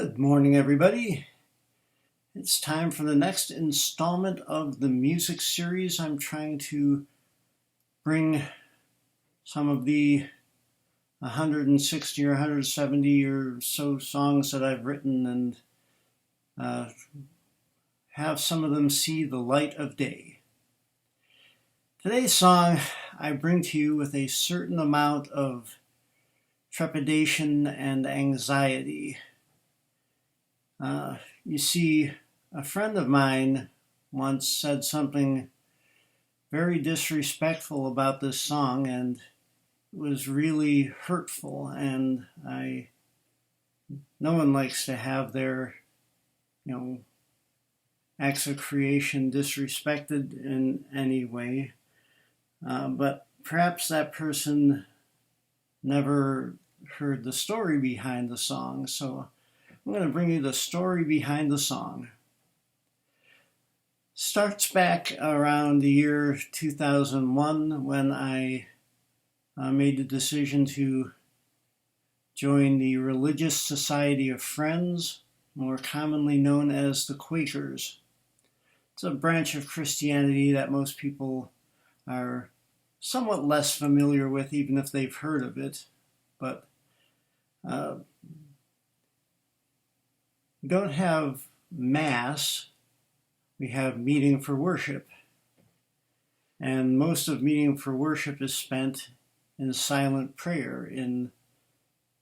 Good morning, everybody. It's time for the next installment of the music series. I'm trying to bring some of the 160 or 170 or so songs that I've written and have some of them see the light of day. Today's song I bring to you with a certain amount of trepidation and anxiety. You see, a friend of mine once said something very disrespectful about this song, and it was really hurtful, and no one likes to have their, acts of creation disrespected in any way. But perhaps that person never heard the story behind the song, so I'm going to bring you the story behind the song. Starts back around the year 2001 when I made the decision to join the Religious Society of Friends, more commonly known as the Quakers. It's a branch of Christianity that most people are somewhat less familiar with, even if they've heard of it. But we don't have Mass, we have meeting for worship. And most of meeting for worship is spent in silent prayer. In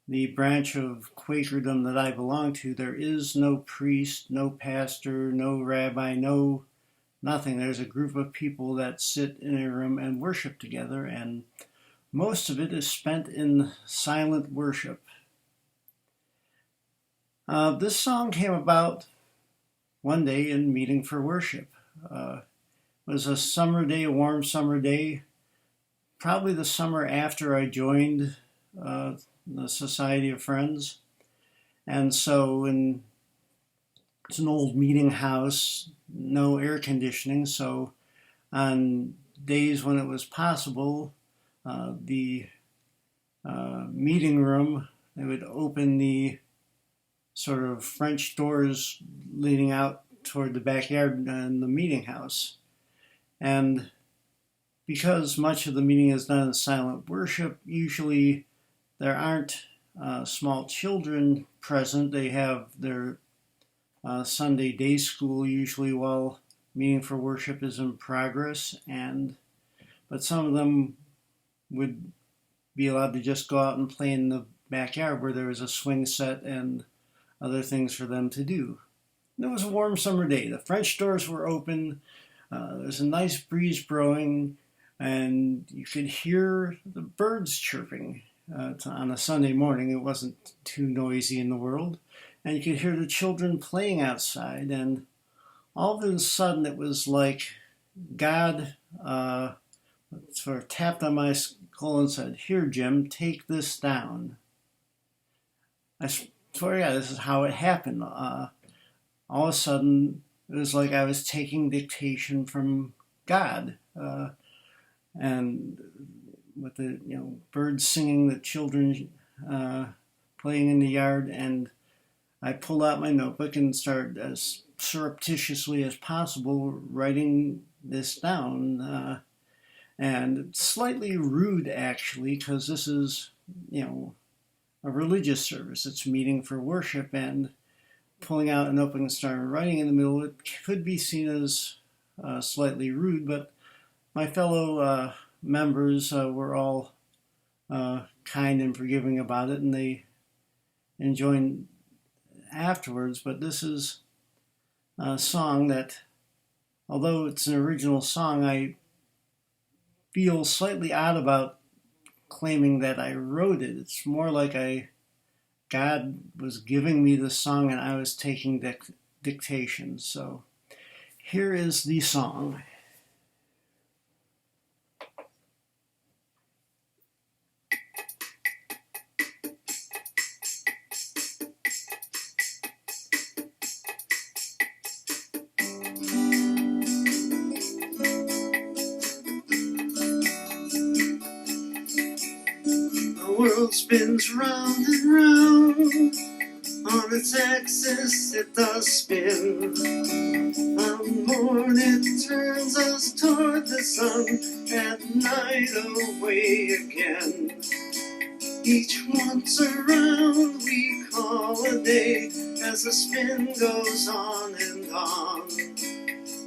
the branch of Quakerdom that I belong to, there is no priest, no pastor, no rabbi, no nothing. There's a group of people that sit in a room and worship together, and most of it is spent in silent worship. This song came about one day in meeting for worship. It was a summer day, a warm summer day, probably the summer after I joined the Society of Friends. And so it's an old meeting house, no air conditioning, so on days when it was possible, the meeting room, they would open the sort of French doors leading out toward the backyard and the meeting house. And because much of the meeting is done in silent worship, usually there aren't small children present. They have their Sunday day school usually while meeting for worship is in progress, but some of them would be allowed to just go out and play in the backyard where there was a swing set and other things for them to do. And it was a warm summer day. The French doors were open. There was a nice breeze blowing, and you could hear the birds chirping. On a Sunday morning, it wasn't too noisy in the world. And you could hear the children playing outside, and all of a sudden it was like God sort of tapped on my skull and said, "Here, Jim, take this down." I swear, yeah, this is how it happened. All of a sudden, it was like I was taking dictation from God, and with the birds singing, the children playing in the yard, and I pulled out my notebook and started as surreptitiously as possible writing this down. And it's slightly rude, actually, because this is, a religious service. It's meeting for worship, and pulling out a notebook and starting writing in the middle, it could be seen as slightly rude, but my fellow members were all kind and forgiving about it, and they enjoyed afterwards. But this is a song that, although it's an original song, I feel slightly odd about claiming that I wrote it. It's more like God was giving me the song and I was taking dictation. So here is the song. The world spins round and round on its axis it does spin. On morn it turns us toward the sun, at night away again. Each once around we call a day, as the spin goes on and on.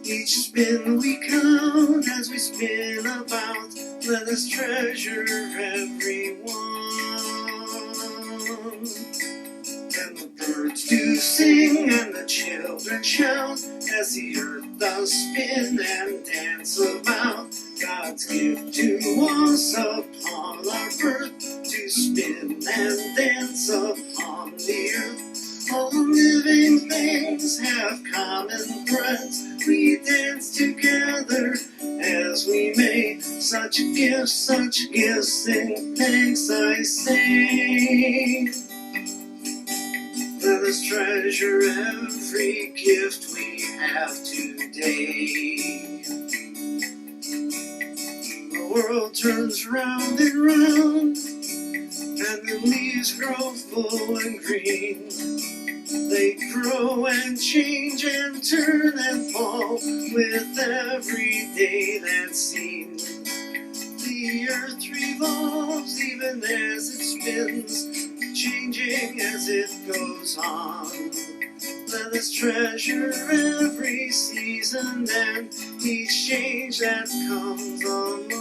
Each spin we count as we spin about, let us treasure every one. And the birds do sing and the children shout, as the earth does spin and dance about. God's gift to us upon our birth, to spin and dance upon the earth. All living things have common threads, we dance together as we may. Such gifts, sing thanks I say. Let us treasure every gift we have today. The world turns round and round, and the leaves grow full and green. They grow and change and turn and fall with every day that's seen. The earth revolves even as it spins, changing as it goes on. Let us treasure every season and each change that comes along.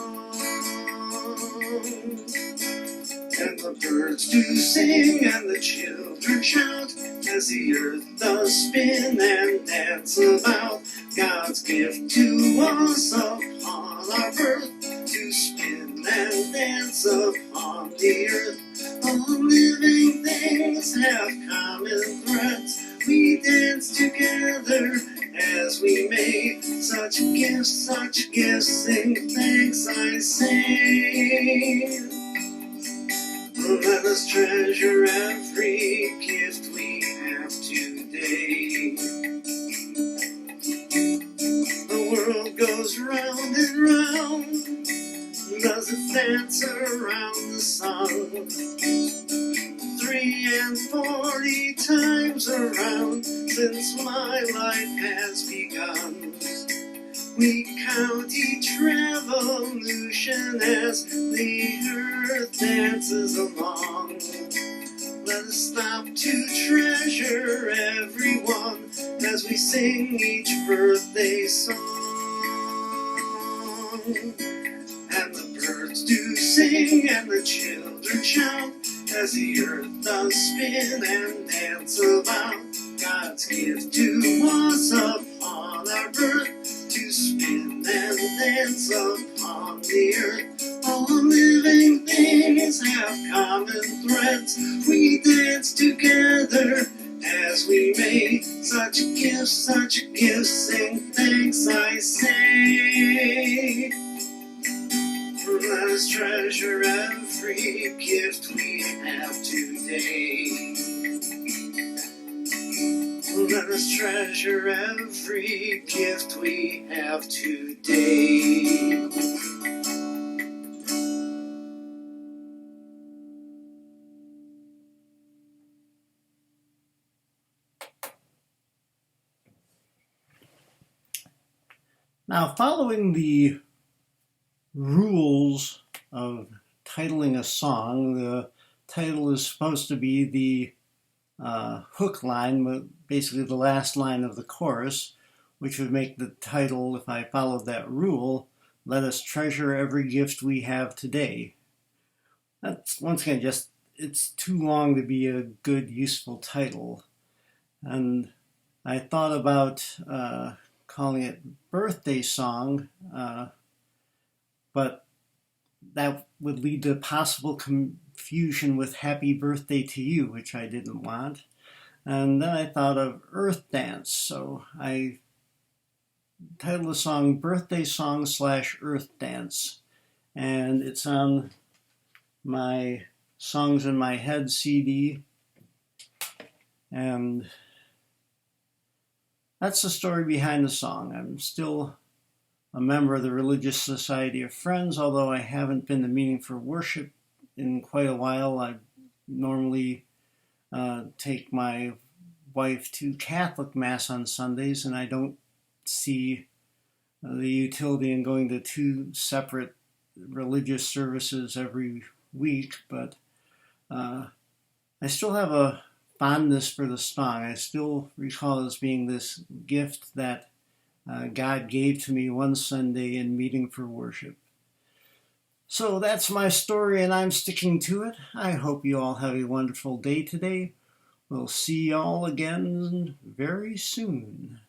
And the birds do sing and the children shout, as the earth does spin and dance about. God's gift to us upon our birth, to spin and dance upon the earth. All living things have common threads, we dance together as we may. Such gifts, sing thanks I say. Let us treasure every gift we have today. The world goes round and round, does it dance around the sun? 43 times around since my life has begun. We count each revolution as the earth dances along. Let us stop to treasure everyone as we sing each birthday song. And the birds do sing and the children shout, as the earth does spin and dance about. God's gift to us upon our birth, to spin and dance upon the earth. All living things have common threads, we dance together as we may. Such gifts, sing thanks I say. Let us treasure every gift we have today. Let us treasure every gift we have today. Now, following the rules of titling a song, the title is supposed to be the hook line, basically the last line of the chorus, which would make the title, if I followed that rule, Let Us Treasure Every Gift We Have Today. That's, once again, just, it's too long to be a good, useful title. And I thought about calling it Birthday Song, but that would lead to possible confusion with Happy Birthday to You, which I didn't want. And then I thought of Earth Dance, so I titled the song Birthday Song / Earth Dance. And it's on my Songs in My Head CD. And that's the story behind the song. I'm still a member of the Religious Society of Friends, although I haven't been to Meeting for Worship in quite a while. I normally take my wife to Catholic Mass on Sundays, and I don't see the utility in going to two separate religious services every week, but I still have a fondness for the song. I still recall it as being this gift that God gave to me one Sunday in meeting for worship. So that's my story, and I'm sticking to it. I hope you all have a wonderful day today. We'll see y'all again very soon.